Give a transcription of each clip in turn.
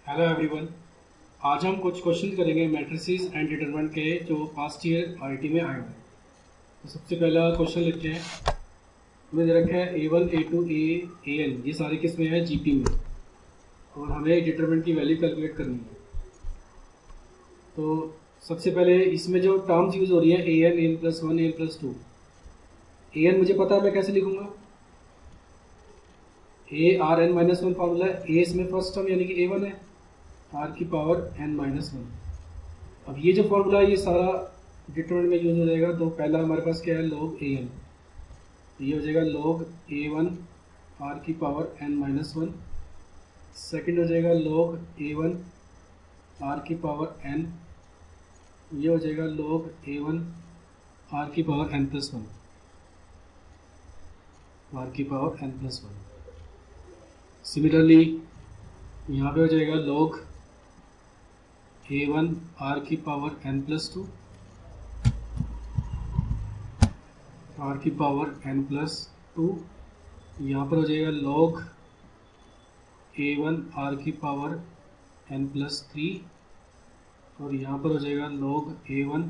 Hello everyone. आज हम कुछ क्वेश्चन करेंगे मैट्रिसेस एंड डिटरमिनेंट के जो पास्ट ईयर आईआईटी में आए हुए हैं। तो सबसे पहला क्वेश्चन लिखते हैं। हमें दे रखा है A1 A2 A ये सारे किस में है जीपी में, और हमें डिटरमिनेंट की वैल्यू कैलकुलेट करनी है। तो सबसे पहले इसमें जो टर्म्स यूज हो रही है an n+1 n+2, an मुझे पता है मैं कैसे लिखूंगा, a(r(n-1) फार्मूला है। a इसमें फर्स्ट टर्म यानी कि a1 है, r की पावर n-1। अब ये जो फॉर्मूला है ये सारा डिटरमिनेंट में यूज हो जाएगा। तो पहला हमारे पास क्या है, log an, तो ये हो जाएगा log a1 r की पावर n-1। सेकंड हो जाएगा log a1 r की पावर n, ये हो जाएगा log a1 r की पावर n+1, r की पावर n+1। सिमिलरली यहाँ पे हो जाएगा log a1 r की पावर n+2, r की पावर n+2। यहाँ पर हो जाएगा log a1 r की पावर n+3, और यहाँ पर हो जाएगा log a1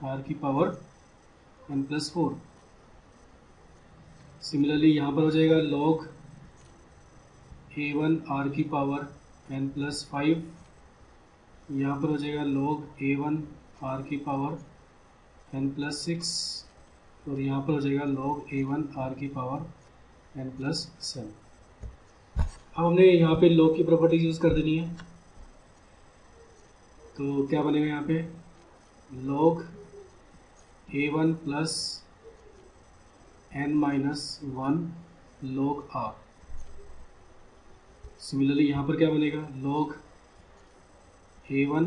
r की पावर n+4। सिमिलरली यहाँ पर हो जाएगा log a1 r की पावर n+5, यहाँ पर हो जाएगा log a1 r की पावर n+6, और यहाँ पर हो जाएगा log a1 r की पावर n+7। अब हमने यहाँ पे log की प्रॉपर्टीज यूज़ कर देनी है। तो क्या बनेगा यहाँ पे, log a1 plus n-1 log r। Similarly यहाँ पर क्या बनेगा, log a1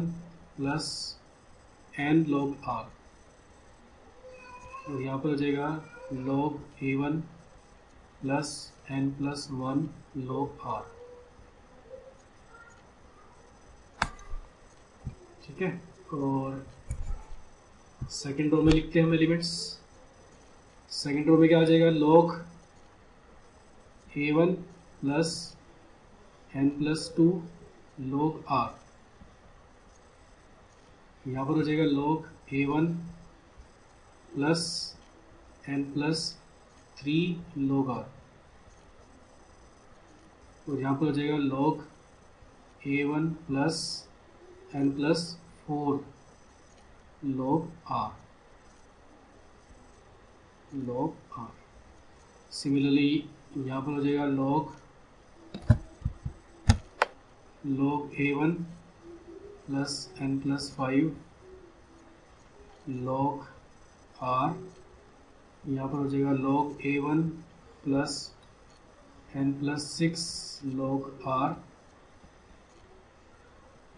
plus n log r, और यहाँ पर हो जाएगा log a1 plus n+1 log r। ठीक है, और सेकेंड रो में लिखते हैं हम एलिमेंट्स। सेकेंड रो में क्या आ जाएगा, log a1 plus n+2 log r, यहाँ पर हो जाएगा log a1 plus n+3 log r, और यहाँ पर हो जाएगा log a1 plus n+4 log r। Similarly यहाँ पर हो जाएगा log a1 plus n+5 log r, यहाँ पर हो जाएगा log a1 plus n+6 log r,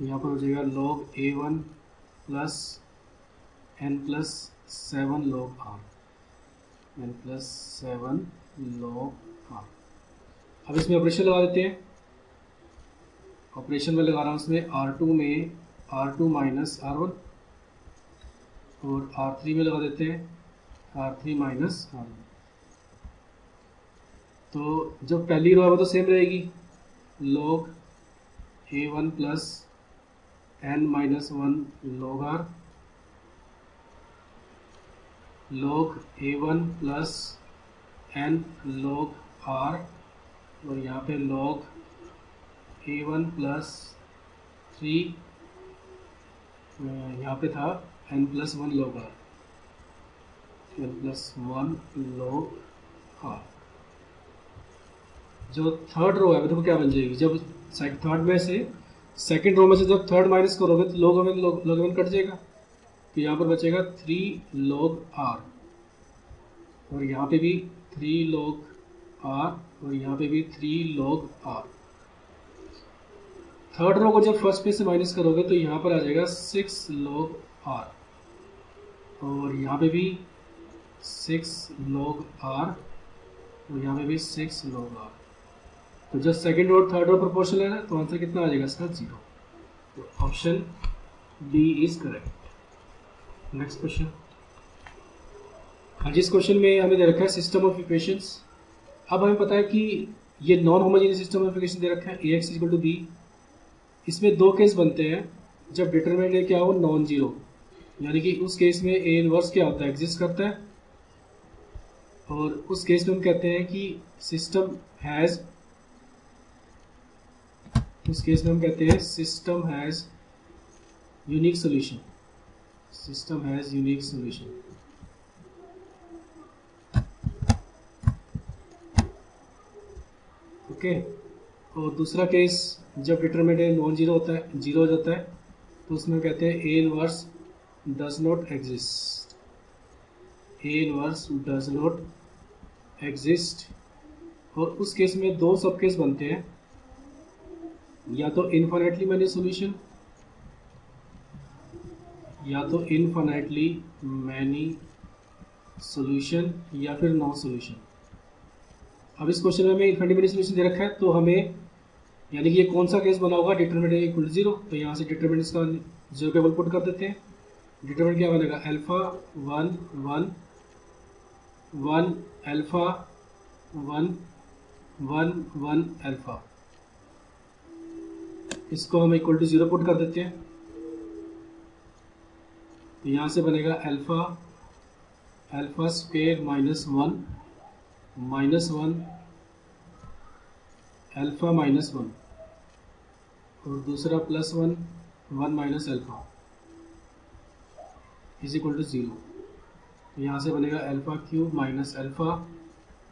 यहाँ पर हो जाएगा log a1 plus n+7 log r, n+7 log r। अब इसमें ऑपरेशन लगा देते हैं। ऑपरेशन में लगा रहा हूँ इसमें R2 में R2 माइनस R1, और R3 में लगा देते हैं R3 माइनस R1। तो जो पहली रो है वो तो सेम रहेगी, log a1 plus n-1 log r, log a1 plus n log r, और यहाँ पे log a1 प्लस 3, यहाँ पे था n+1 log r, n+1 log r। जो थर्ड रो है देखो क्या बन जाएगी, जब थर्ड में से सेकंड रो में से जब थर्ड माइनस करोगे तो log1 कट जाएगा, तो यहाँ पर बचेगा 3 log r, और यहाँ पे भी 3 log r, और यहाँ पे भी 3 log r। थर्ड रो को जब फर्स्ट पे से माइनस करोगे तो यहाँ पर आ जाएगा 6 log r, और यहाँ पे भी 6 log r, और यहाँ पे भी 6 log r। तो जब सेकंड और थर्ड रो प्रोपोर्शनल है ना, तो आंसर कितना आ जाएगा इसका 0। तो option D is correct. Next question. जिस क्वेश्चन में हमें दे रखा है सिस्टम ऑफ इक्वेशंस। अब हमें पता है कि ये non homogeneous system of equation दे रखा है ax = b, इसमें दो केस बनते हैं जब डिटरमिनेंट क्या हो नॉन जीरो, यानी कि उस केस में ए इनवर्स क्या होता है, एग्जिस्ट करता है, और उस केस में हम कहते हैं कि सिस्टम हैज, उस केस में हम कहते हैं system has unique solution, system has unique solution. Okay, और दूसरा केस जब डिटरमिनेंट नॉन जीरो होता है, जीरो हो जाता है, तो उसमें कहते हैं A inverse does not exist, A inverse does not exist. और उस केस में दो सब केस बनते हैं, या तो इनफाइनाइटली मैनी सॉल्यूशन, या तो इनफाइनाइटली मैनी सॉल्यूशन, या फिर नो सॉल्यूशन। अब इस क्वेश्चन में हमें इनफाइनाइटली मैनी सॉल्यूशन दे रखा है, तो हमें यानी कि ये कौन सा केस बना होगा, डिटरमिनेंट इक्वल टू जीरो, तो यहाँ से डिटरमिनेंट का जीरो टेबल पुट कर देते हैं। डिटरमिनेंट क्या बनेगा, अल्फा 1 1 1 अल्फा 1 1 1 अल्फा, इसको हम इक्वल टू जीरो पुट कर देते हैं। तो यहाँ से बनेगा अल्फा अल्फा स्क्वेयर -1 अल्फा -1, और दूसरा +1 1 minus alpha is equal to zero. तो यहाँ से बनेगा alpha cube minus alpha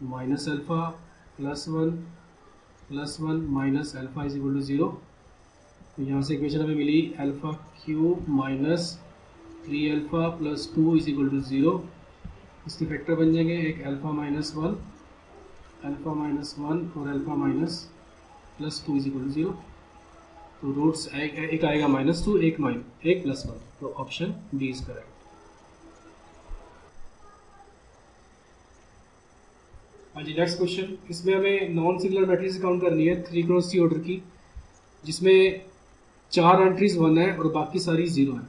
+1 minus alpha is equal to zero. तो यहाँ से इक्वेशन हमें मिली alpha cube minus 3 alpha plus 2 is equal to zero. इसके फैक्टर बन जाएंगे, एक अल्फा -1 और alpha minus plus 2 is equal to zero. तो रूट्स एक आएगा -2, एक +1, तो ऑप्शन बी इज करेक्ट। हाँ जी, नेक्स्ट क्वेश्चन, इसमें हमें नॉन सिंगुलर मैट्रिक्स काउंट करनी है 3x3 ऑर्डर की, जिसमें 4 एंट्रीज 1 है और बाकी सारी 0 है।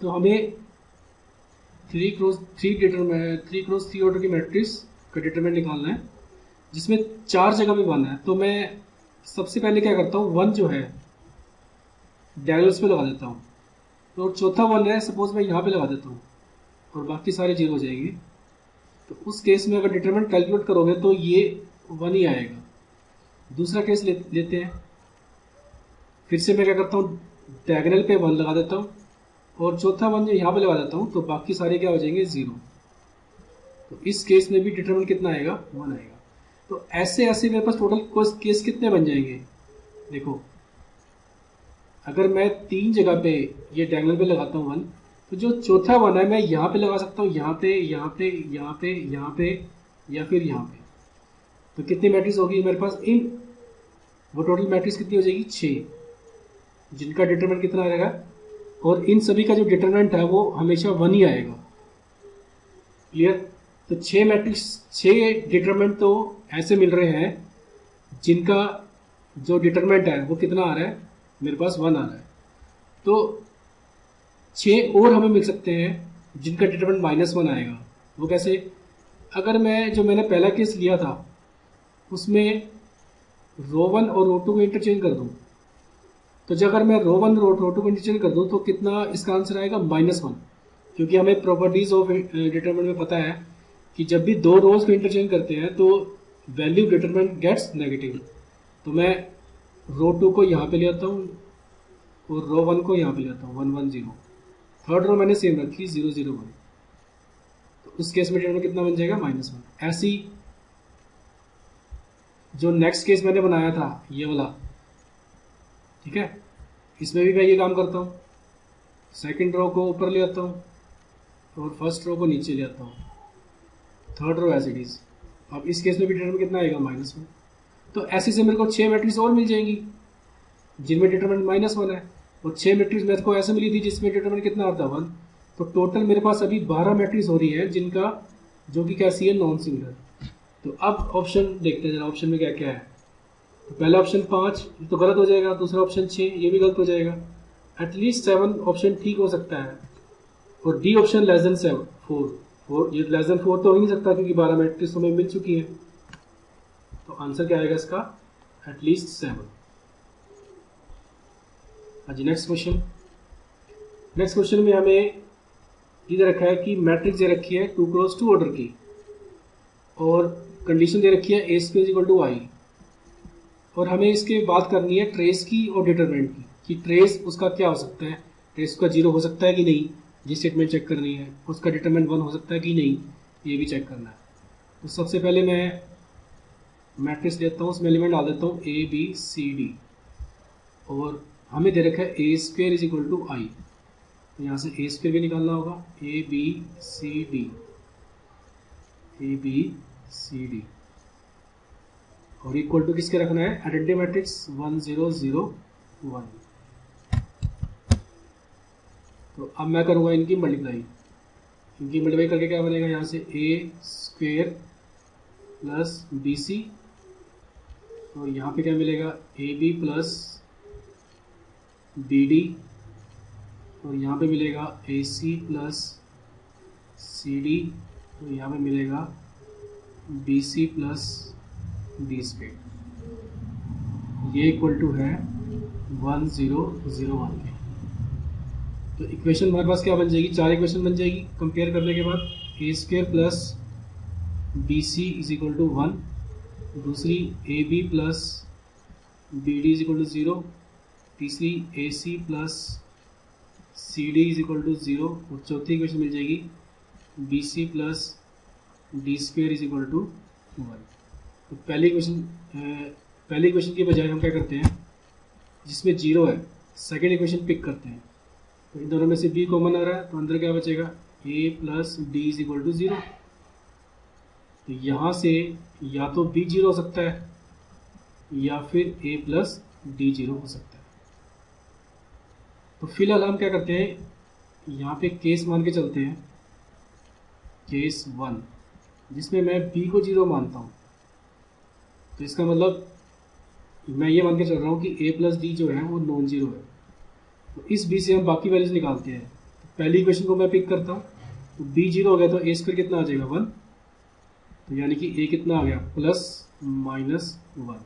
तो हमें 3x3 ऑर्डर की मैट्रिक्स का डिटरमिनेंट निकालना है, जिसमें 4 जगह पे 1 है। तो मैं सबसे पहले क्या करता हूँ, 1 जो है डायगोनल्स पे लगा देता हूँ, तो चौथा 1 है सपोज मैं यहाँ पे लगा देता हूँ, और बाकी सारे 0 हो जाएंगे। तो उस केस में अगर डिटरमिनेंट कैलकुलेट करोगे तो ये 1 ही आएगा। दूसरा केस लेते हैं, फिर से मैं क्या करता हूँ, डायगोनल पे 1 लगा देता हूँ, और चौथा 1 जो यहाँ पे लगा देता हूँ, तो बाकी सारे क्या हो जाएंगे 0। तो इस केस में भी डिटरमिनेंट कितना आएगा, 1 आएगा। तो ऐसे ऐसे मेरे पास टोटल केस कितने बन जाएंगे, देखो अगर मैं 3 जगह पे ये डायगोनल पे लगाता हूँ 1, तो जो चौथा 1 है मैं यहाँ पे लगा सकता हूँ, यहाँ पे यहाँ पे यहाँ पे यहाँ पे या फिर यहाँ पे। तो कितनी मैट्रिक्स होगी मेरे पास, वो टोटल मैट्रिक्स कितनी हो जाएगी 6, जिनका डिटरमिनेंट कितना आएगा, और इन सभी का जो डिटरमिनेंट है वो हमेशा 1 ही आएगा। क्लियर। तो 6 मैट्रिक्स, 6 डिटरमिनेंट तो ऐसे मिल रहे हैं जिनका जो डिटरमिनेंट है वो कितना आ रहा है, मेरे पास 1 आ रहा है। तो 6 और हमें मिल सकते हैं जिनका डिटरमिनेंट -1 आएगा। वो कैसे, अगर मैं जो मैंने पहला केस लिया था उसमें रो 1 और रो 2 को इंटरचेंज कर दूं, तो जब अगर मैं रो 1 रो 2 को इंटरचेंज कर दूं तो कितना इसका आंसर आएगा, -1, क्योंकि हमें प्रॉपर्टीज ऑफ डिटरमिनेंट में पता है कि जब भी 2 रोज को इंटरचेंज करते हैं तो वैल्यू डिटरमिनेंट गेट्स नेगेटिव। तो मैं रो 2 को यहाँ पे ले आता हूँ और रो 1 को यहाँ पे ले आता हूँ, 1 1 0। थर्ड रो मैंने सेम रखी 0 0 1। तो उस केस में डिटरमिनेंट कितना बन जाएगा, -1। ऐसी जो नेक्स्ट केस मैंने बनाया था ये वाला, ठीक है, इसमें भी मैं ये काम करता हूँ, सेकंड रो को ऊपर ले आता हूँ और फर्स्ट रो को नीचे ले आता हूँ, third row as it is. अब इस केस में भी डिटरमिनेंट कितना आएगा, -1। तो ऐसे से मेरे को 6 मैट्रिक्स और मिल जाएंगी जिनमें डिटरमिनेंट -1 है, और 6 मैट्रिक्स मेरे को ऐसे मिली थी जिसमें डिटरमिनेंट कितना आता है, 1। तो टोटल मेरे पास अभी 12 मैट्रिक्स हो रही है जिनका, जो कि कैसी है, नॉन सिंगुलर। तो अब ऑप्शन देखते हैं जरा, ऑप्शन में क्या क्या है। तो पहला ऑप्शन 5 तो गलत हो जाएगा, दूसरा ऑप्शन 6 ये भी गलत हो जाएगा, एटलीस्ट 7 ऑप्शन ठीक हो सकता है, और डी ऑप्शन <7 4 ये <4 तो हो ही नहीं सकता क्योंकि 12 मैट्रिक्स हमें मिल चुकी है। तो आंसर क्या आएगा इसका, एटलीस्ट 7। हाँ जी, नेक्स्ट क्वेश्चन में हमें इधर रखा है कि मैट्रिक्स दे रखी है 2x2 ऑर्डर की और कंडीशन दे रखी है ए स्क्वायर इक्वल टू आई, और हमें इसके बात करनी है ट्रेस की और डिटरमिनेंट की कि ट्रेस उसका क्या हो सकता है, ट्रेस उसका 0 हो सकता है कि नहीं, ये स्टेटमेंट चेक करनी है, उसका डिटरमिनेंट 1 हो सकता है कि नहीं, ये भी चेक करना है। तो सबसे पहले मैं मैट्रिक्स लेता हूँ, उसमें एलिमेंट डाल देता हूँ ए बी सी डी, और हमें दे रखा है A square is equal to I, तो यहाँ से ए स्क्वायर भी निकालना होगा, A B C D, A B C D, और इक्वल टू किसके रखना है, आइडेंटिटी मैट्रिक्स 1 0 0 1। तो अब मैं करूँगा इनकी मल्टीप्लाई करके क्या बनेगा, यहाँ से A square plus B C, और यहाँ पे क्या मिलेगा, A B plus B D, और यहाँ पे मिलेगा ए सी प्लस सी डी, और यहाँ पे मिलेगा B C plus D square, ये इक्वल टू है 1 0 0 1 के। तो इक्वेशन हमारे पास क्या बन जाएगी, 4 इक्वेशन बन जाएगी कंपेयर करने के बाद, A square plus B C is equal to 1, दूसरी A B plus B D is equal to 0, तीसरी A C plus C D is equal to 0, और चौथी इक्वेशन मिल जाएगी B C plus D square is equal to 1। तो पहली equation की बजाय हम क्या करते हैं, जिसमें 0 है सेकेंड इक्वेशन पिक करते हैं, तो इन दोनों में से बी कॉमन आ रहा है, तो अंदर क्या बचेगा, A plus D is equal to 0। तो यहाँ से या तो बी 0 हो सकता है या फिर ए प्लस डी 0 हो सकता है। तो फिलहाल हम क्या करते हैं, यहाँ पे केस मान के चलते हैं, केस 1, जिसमें मैं b को 0 मानता हूँ। तो इसका मतलब मैं ये मान के चल रहा हूँ कि a प्लस डी जो है वो नॉन जीरो है। तो इस b से हम बाकी वैल्यूज निकालते हैं। तो पहली इक्वेशन को मैं पिक करता हूँ, तो b 0 हो गया तो a स्क्वायर कितना आ जाएगा 1, तो यानी कि a कितना आ गया प्लस माइनस 1।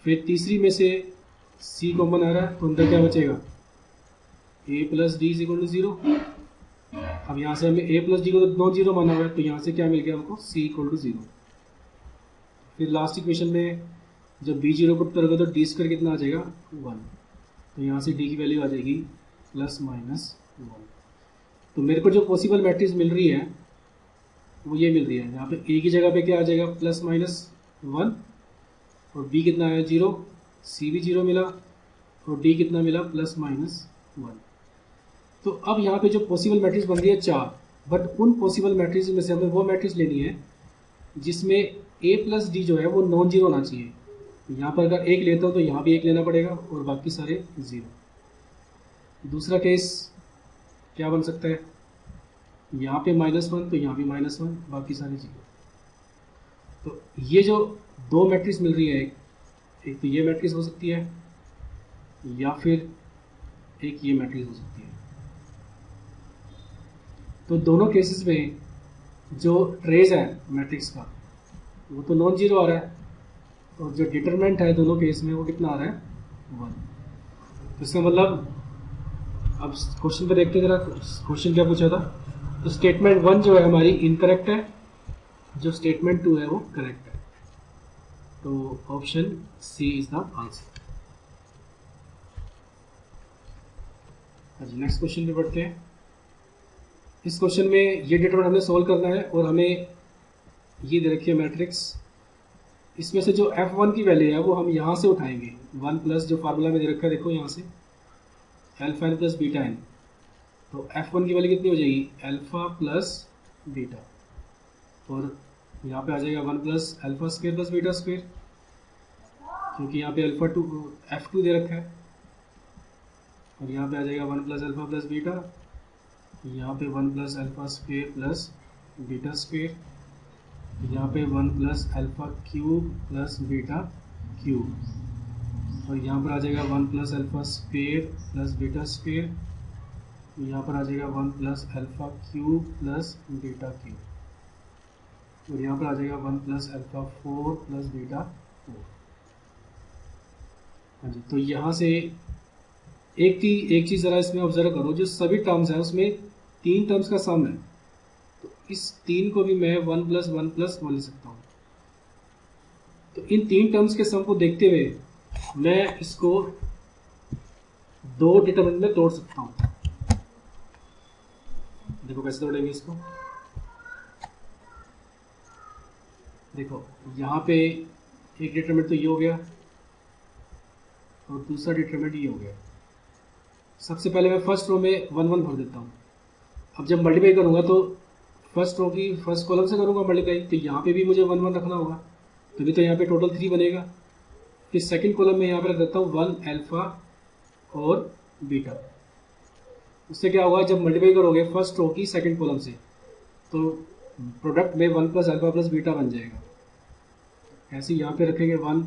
फिर तीसरी में से c कॉमन आ रहा है, तो अंदर क्या बचेगा, a plus D is equal to 0। अब यहाँ से हमें a प्लस डी को तो नॉन जीरो माना हुआ है, तो यहाँ से क्या मिल गया हमको, c इक्वल टू 0। फिर लास्ट इक्वेशन में जब b 0 पुट करोगे तो डी स्क्वायर कितना आ जाएगा 1, तो यहाँ से d की वैल्यू आ जाएगी प्लस माइनस 1। तो मेरे को जो पॉसिबल मैट्रिक्स मिल रही है वो ये मिल रही है, यहाँ पे a की जगह पे क्या आ जाएगा प्लस माइनस 1, और b कितना आया 0, c भी 0 मिला, और d कितना मिला प्लस माइनस 1। तो अब यहाँ पे जो पॉसिबल मैट्रिक्स बन रही है 4, बट उन पॉसिबल मैट्रिक्स में से हमें वो मैट्रिक्स लेनी है जिसमें a प्लस डी जो है वो नॉन जीरो होना चाहिए। यहाँ पर अगर एक लेता हूँ तो यहाँ भी एक लेना पड़ेगा और बाकी सारे 0। दूसरा केस क्या बन सकता है, यहाँ पे -1 तो यहाँ भी -1, बाकी सारे 0। तो ये जो दो मैट्रिक्स मिल रही है, एक तो ये मैट्रिक्स हो सकती है या फिर एक ये मैट्रिक्स हो सकती है। तो दोनों केसेस में जो ट्रेस है मैट्रिक्स का वो तो नॉन जीरो आ रहा है, और जो डिटरमिनेंट है दोनों केस में वो कितना आ रहा है 1। तो इसका मतलब अब क्वेश्चन पे देखते हैं जरा, क्वेश्चन क्या पूछा था। तो स्टेटमेंट 1 जो है हमारी इनकरेक्ट है, जो स्टेटमेंट 2 है वो करेक्ट है। तो option C is the answer. अच्छा, नेक्स्ट क्वेश्चन पे बढ़ते हैं। इस क्वेश्चन में ये डिटरमिनेंट हमें सोल्व करना है और हमें ये दे रखी है मैट्रिक्स। इसमें से जो f1 की वैल्यू है वो हम यहाँ से उठाएंगे, 1 प्लस जो फार्मूला में दे रखा है, देखो यहाँ से alpha N plus beta N. तो f1 की वैल्यू कितनी हो जाएगी, अल्फा प्लस बीटा, और यहाँ पे आ जाएगा 1 plus alpha square plus beta square, क्योंकि यहाँ पे f2 दे रखा है, और यहाँ पे आ जाएगा 1 प्लस अल्फा प्लस बीटा, यहाँ पे 1 plus alpha square plus beta square, यहाँ पे 1 plus alpha cube plus beta cube, और यहाँ पर आ जाएगा 1 plus alpha square plus beta square, यहाँ पर आ जाएगा 1 plus alpha cube plus beta cube, और यहाँ पर आ जाएगा 1 प्लस अल्फा 4 प्लस बीटा 4। हाँ जी, तो यहाँ से एक चीज़ ज़रा इसमें ऑब्जर्व करो, जो सभी टर्म्स हैं उसमें 3 टर्म्स का सम है, तो इस 3 को भी मैं 1 + 1 + 1 लिख सकता हूँ। तो इन 3 टर्म्स के सम को देखते हुए मैं इसको 2 डिटरमिनेंट में तोड़ सकता हूँ। देखो कैसे तोड़ेंगे इसको। देखो यहाँ पे एक डिटरमिनेंट तो ये हो गया और दूसरा डिटरमिनेंट ये हो गया। सबसे पहले मैं फर्स्ट रो में 1 1 भर देता हूँ। अब जब मल्टीप्लाई करूँगा तो फर्स्ट रो की फर्स्ट कॉलम से करूँगा मल्टीप्लाई, तो यहाँ पे भी मुझे 1 1 रखना होगा, तभी तो यहाँ पे टोटल 3 बनेगा। फिर सेकंड कॉलम में यहाँ पे रख देता हूँ 1 अल्फा और बीटा। उससे क्या होगा, जब मल्टीप्लाई करोगे फर्स्ट रो की सेकंड कॉलम से तो प्रोडक्ट में 1 + अल्फा + बीटा बन जाएगा। ऐसे यहाँ पे रखेंगे 1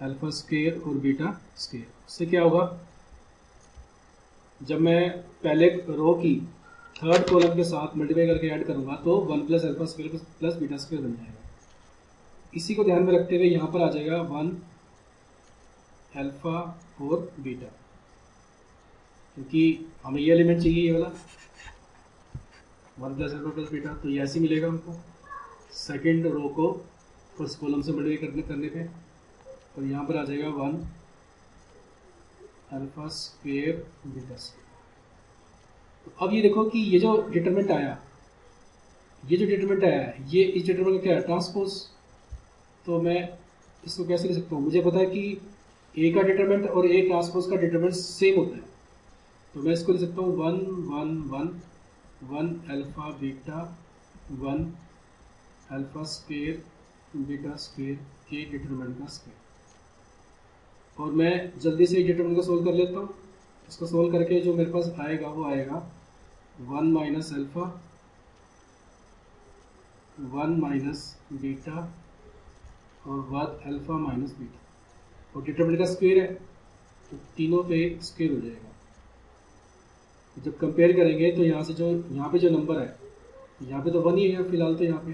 अल्फा स्क्वायर और बीटा स्क्वायर। उससे क्या होगा, जब मैं पहले रो की थर्ड कॉलम के साथ मल्टीप्लाई करके ऐड करूंगा तो 1 + अल्फा स्क्वायर + बीटा स्क्वायर बन जाएगा। इसी को ध्यान में रखते हुए यहाँ पर आ जाएगा 1 अल्फा और बीटा, क्योंकि हमें ये एलिमेंट चाहिए, ये वाला 1 + अल्फा + बीटा, तो ये ऐसे मिलेगा हमको सेकेंड रो को फर्स्ट कॉलम से मल्टीप्लाई करने पे। और यहाँ पर आ जाएगा 1 अल्फा स्क्वायर बीटा स्क्वायर। तो अब ये देखो कि ये जो डिटरमिनेंट आया, ये इस डिटरमिनेंट का क्या है, ट्रांसपोज। तो मैं इसको कैसे लिख सकता हूँ, मुझे पता है कि ए का डिटरमिनेंट और ए ट्रांसपोज का डिटरमिनेंट सेम होता है, तो मैं इसको लिख सकता हूँ 1 1 1 1 alpha beta 1 alpha square beta square के डिटरमिनेंट का स्क्वायर। और मैं जल्दी से डिटरमिनेंट को सोल्व कर लेता हूँ। इसको सोल्व करके जो मेरे पास आएगा वो आएगा 1 - अल्फा 1 - बीटा और 1 अल्फा - बीटा, और डिटरमिनेंट का स्क्वायर है तो तीनों पे स्क्वायर हो जाएगा। जब कंपेयर करेंगे तो यहाँ से जो यहाँ पे जो नंबर है, यहाँ पे तो 1 ही है फिलहाल, तो यहाँ पे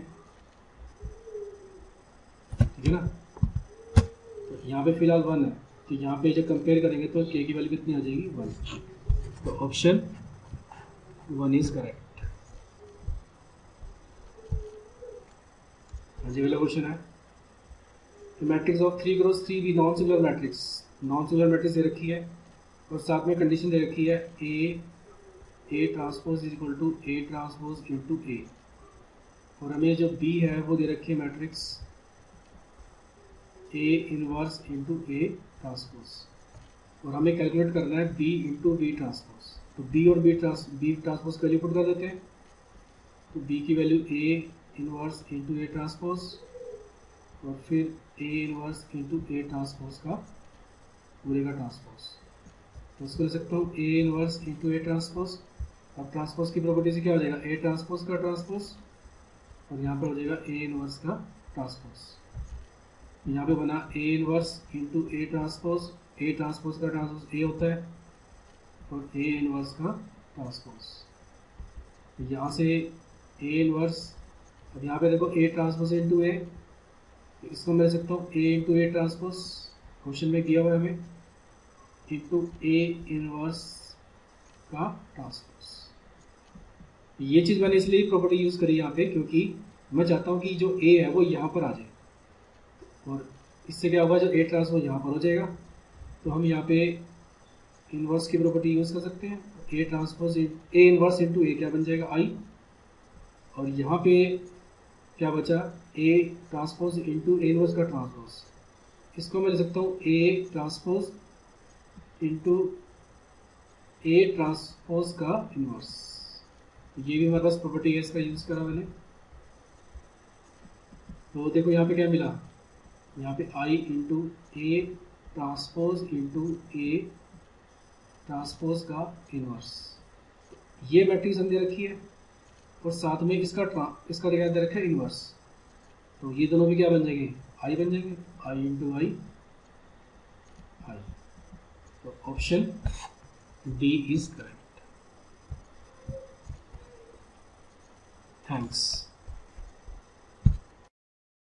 ठीक है ना, तो यहाँ पे फिलहाल 1 है, तो यहाँ पे जब कंपेयर करेंगे तो k की वैल्यू कितनी आ जाएगी, 1। तो ऑप्शन 1 इज करेक्ट। हाँ जी, वाला क्वेश्चन है मैट्रिक्स ऑफ 3 क्रॉस 3 भी नॉन सिंगुलर मैट्रिक्स दे रखी है और साथ में कंडीशन दे रखी है A transpose is equal to A transpose into A, और हमें जो बी है वो दे रखी है matrix A inverse into A transpose, और हमें कैलकुलेट करना है बी इंटू बी ट्रांसपोज। तो बी और बी ट्रांसपोज का वैल्यू पुट कर देते हैं, तो बी की value A inverse into A transpose और फिर A inverse into A transpose का पूरे का ट्रांसपोज। तो उसको लिख सकता हूँ ए इनवर्स इंटू ए ट्रांसपोज। अब ट्रांसपोज की प्रॉपर्टी से क्या हो जाएगा, ए ट्रांसपोज का ट्रांसपोज, और यहाँ पर हो जाएगा ए इनवर्स का ट्रांसपोज। यहाँ पे बना ए इनवर्स इंटू ए ट्रांसपोज का ट्रांसपोज ए होता है और ए इनवर्स का ट्रांसपोज। यहाँ से ए इनवर्स, अब यहाँ पे देखो ए ट्रांसपोज इंटू ए, इसको मैं लिख सकता हूँ ए इंटू ए ट्रांसपोज, क्वेश्चन में किया हुआ है हमें, इंटू ए इनवर्स का ट्रांसपोज। ये चीज़ मैंने इसलिए प्रॉपर्टी यूज़ करी यहाँ पे क्योंकि मैं चाहता हूँ कि जो ए है वो यहाँ पर आ जाए, और इससे क्या होगा, जो ए ट्रांसपोज यहाँ पर हो जाएगा, तो हम यहाँ पे इनवर्स की प्रॉपर्टी यूज़ कर सकते हैं। A transpose A inverse into A क्या बन जाएगा, आई, और यहाँ पे क्या बचा, A transpose into A inverse का ट्रांसपोज। इसको मैं लिख सकता हूँ A transpose into A transpose का इनवर्स। ये भी हमारे पास प्रॉपर्टी है, इसका यूज़ करा मैंने। तो देखो यहाँ पे क्या मिला, यहाँ पे I into A transpose into A transpose का इनवर्स। ये मैट्रिक्स हम दे रखी है और साथ में इसका क्या दे रखा है, इनवर्स। तो ये दोनों भी क्या बन जाएंगे, आई बन जाएंगे, आई इंटू आई। तो option D is correct. Thanks.